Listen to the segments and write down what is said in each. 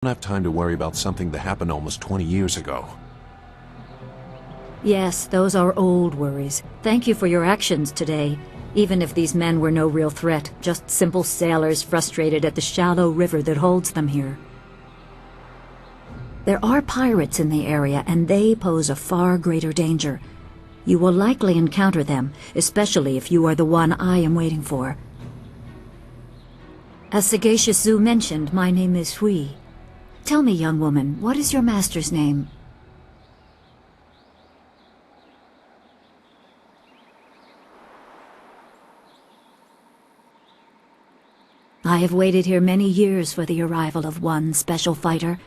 don't have time to worry about something that happened almost 20 years ago. Yes, those are old worries. Thank you for your actions today. Even if these men were no real threat, just simple sailors frustrated at the shallow river that holds them here. There are pirates in the area, and they pose a far greater danger. You will likely encounter them, especially if you are the one I am waiting for. As Sagacious Zu mentioned, my name is Hui. Tell me, young woman, what is your master's name? I have waited here many years for the arrival of one special fighter.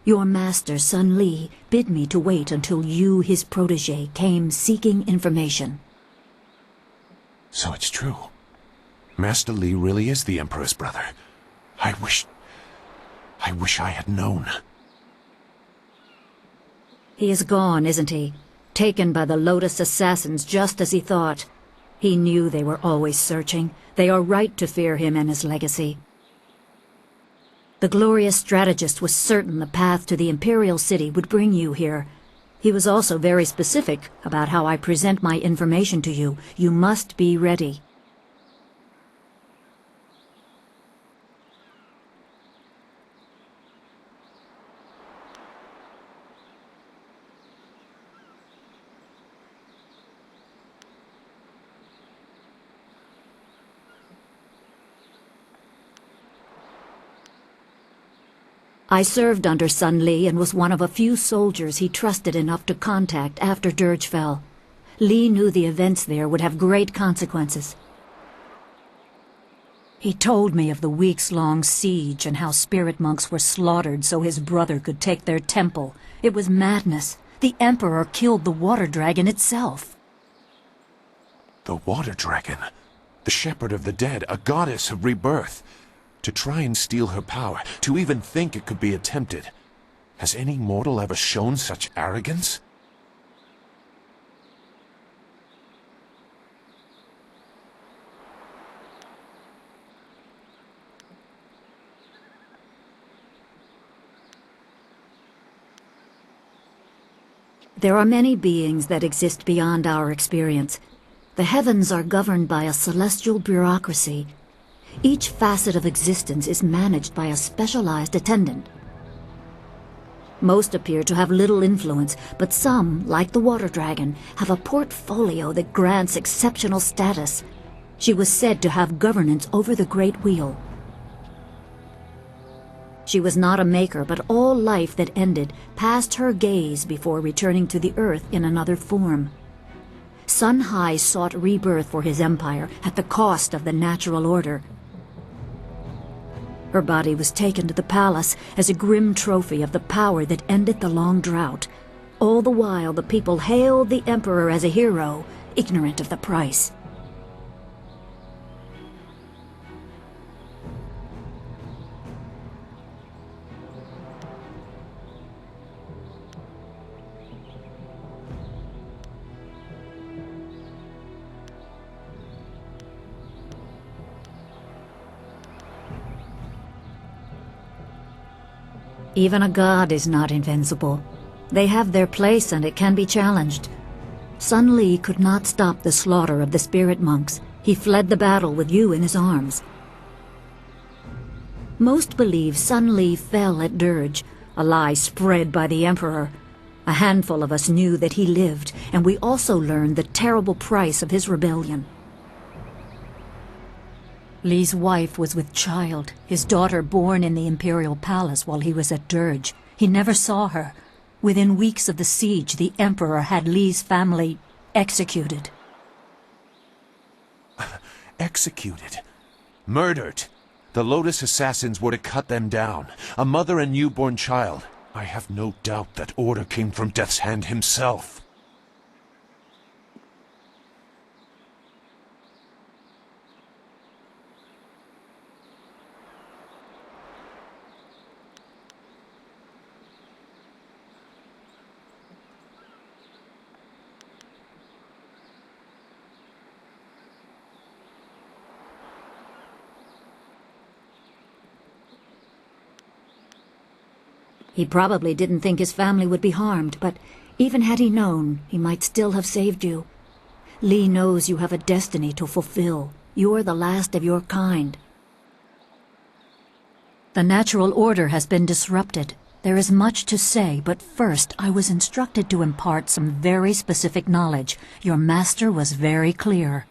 Your master, Sun Li, bid me to wait until you, his protege, came seeking information. So it's true. Master Li really is the Emperor's brother. I wish I had known. He is gone, isn't he? Taken by the Lotus assassins just as he thought. He knew they were always searching. They are right to fear him and his legacy. The glorious strategist was certain the path to the Imperial City would bring you here. He was also very specific about how I present my information to you. You must be ready. I served under Sun Li and was one of a few soldiers he trusted enough to contact after Dirge fell. Li knew the events there would have great consequences. He told me of the weeks-long siege and how spirit monks were slaughtered so his brother could take their temple. It was madness. The Emperor killed the water dragon itself. The water dragon? The shepherd of the dead, a goddess of rebirth. To try and steal her power, to even think it could be attempted. Has any mortal ever shown such arrogance? There are many beings that exist beyond our experience. The heavens are governed by a celestial bureaucracy. Each facet of existence is managed by a specialized attendant. Most appear to have little influence, but some, like the water dragon, have a portfolio that grants exceptional status. She was said to have governance over the Great Wheel. She was not a maker, but all life that ended passed her gaze before returning to the earth in another form. Sun Hai sought rebirth for his empire at the cost of the natural order. Her body was taken to the palace as a grim trophy of the power that ended the long drought. All the while the people hailed the Emperor as a hero, ignorant of the price. Even a god is not invincible. They have their place and it can be challenged. Sun Li could not stop the slaughter of the spirit monks. He fled the battle with you in his arms. Most believe Sun Li fell at Dirge, a lie spread by the Emperor. A handful of us knew that he lived, and we also learned the terrible price of his rebellion. Li's wife was with child, his daughter born in the Imperial Palace while he was at Dirge. He never saw her. Within weeks of the siege, the Emperor had Li's family executed. Executed? Murdered? The Lotus assassins were to cut them down. A mother and newborn child. I have no doubt that order came from Death's Hand himself. He probably didn't think his family would be harmed, but even had he known, he might still have saved you. Lee knows you have a destiny to fulfill. You're the last of your kind. The natural order has been disrupted. There is much to say, but first I was instructed to impart some very specific knowledge. Your master was very clear.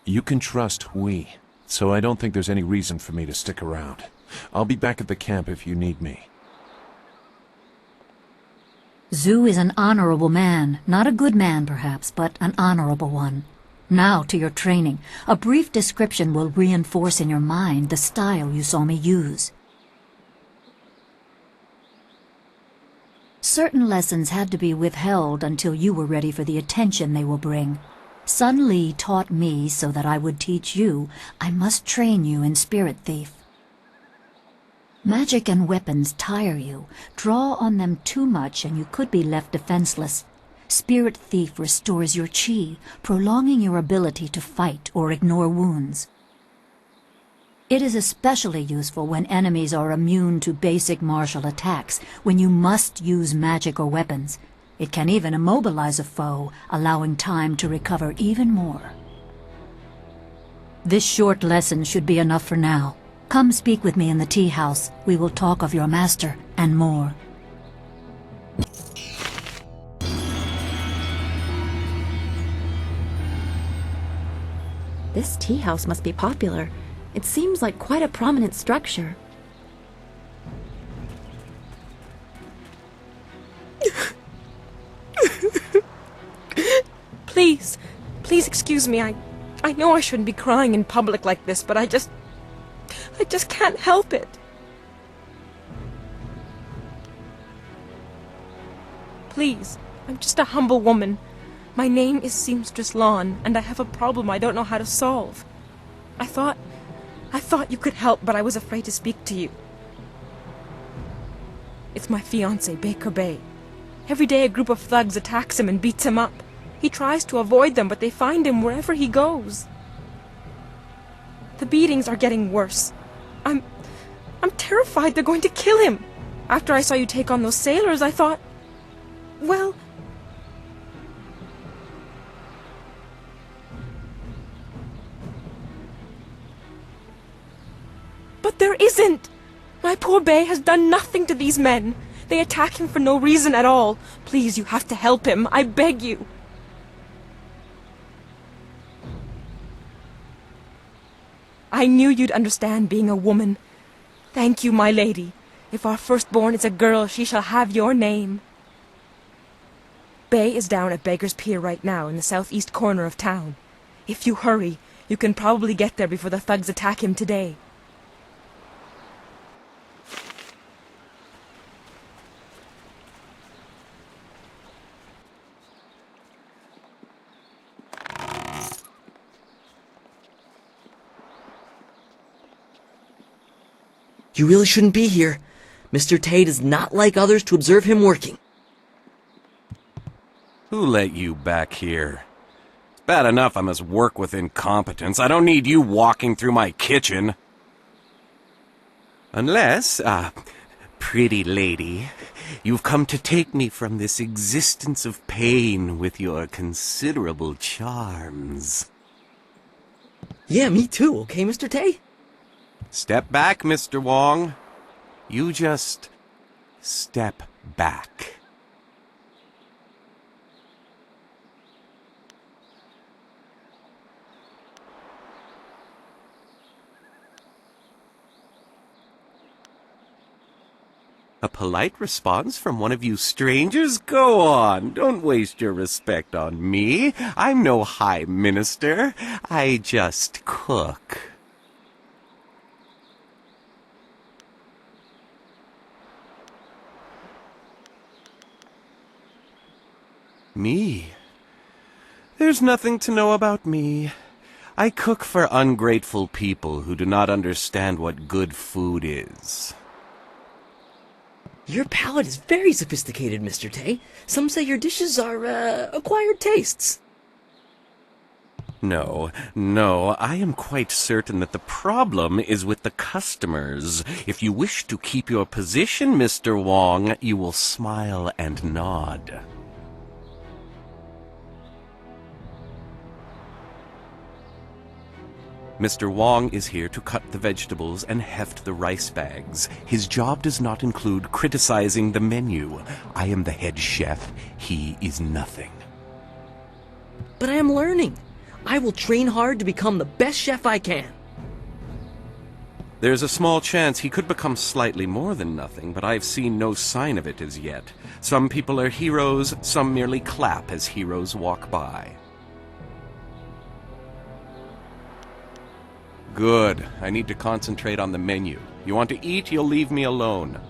You can trust Hui, so I don't think there's any reason for me to stick around. I'll be back at the camp if you need me. Zhu is an honorable man. Not a good man, perhaps, but an honorable one. Now to your training. A brief description will reinforce in your mind the style you saw me use. Certain lessons had to be withheld until you were ready for the attention they will bring. Sun Li taught me so that I would teach you. I must train you in Spirit Thief. Magic and weapons tire you. Draw on them too much and you could be left defenseless. Spirit Thief restores your chi, prolonging your ability to fight or ignore wounds. It is especially useful when enemies are immune to basic martial attacks, when you must use magic or weapons. It can even immobilize a foe, allowing time to recover even more. This short lesson should be enough for now. Come speak with me in the tea house. We will talk of your master and more. This tea house must be popular. It seems like quite a prominent structure. Please excuse me. I know I shouldn't be crying in public like this, but I just can't help it. Please, I'm just a humble woman. My name is Seamstress Lawn, and I have a problem I don't know how to solve. I thought you could help, but I was afraid to speak to you. It's my fiancé, Baker Bay. Every day a group of thugs attacks him and beats him up. He tries to avoid them, but they find him wherever he goes. The beatings are getting worse. I'm terrified they're going to kill him. After I saw you take on those sailors, I thought, well... But there isn't! My poor Bay has done nothing to these men. They attack him for no reason at all. Please, you have to help him. I beg you. I knew you'd understand being a woman. Thank you, my lady. If our firstborn is a girl, she shall have your name. Bay is down at Beggar's Pier right now in the southeast corner of town. If you hurry, you can probably get there before the thugs attack him today. You really shouldn't be here. Mr. Tay does not like others to observe him working. Who let you back here? It's bad enough I must work with incompetence. I don't need you walking through my kitchen. Unless, pretty lady, you've come to take me from this existence of pain with your considerable charms. Yeah, me too, okay, Mr. Tay? Step back, Mr. Wong. You just step back. A polite response from one of you strangers? Go on, don't waste your respect on me. I'm no high minister. I just cook. Me? There's nothing to know about me. I cook for ungrateful people who do not understand what good food is. Your palate is very sophisticated, Mr. Tay. Some say your dishes are, acquired tastes. No, I am quite certain that the problem is with the customers. If you wish to keep your position, Mr. Wong, you will smile and nod. Mr. Wong is here to cut the vegetables and heft the rice bags. His job does not include criticizing the menu. I am the head chef. He is nothing. But I am learning. I will train hard to become the best chef I can. There's a small chance he could become slightly more than nothing, but I've seen no sign of it as yet. Some people are heroes, some merely clap as heroes walk by. Good. I need to concentrate on the menu. You want to eat, you'll leave me alone.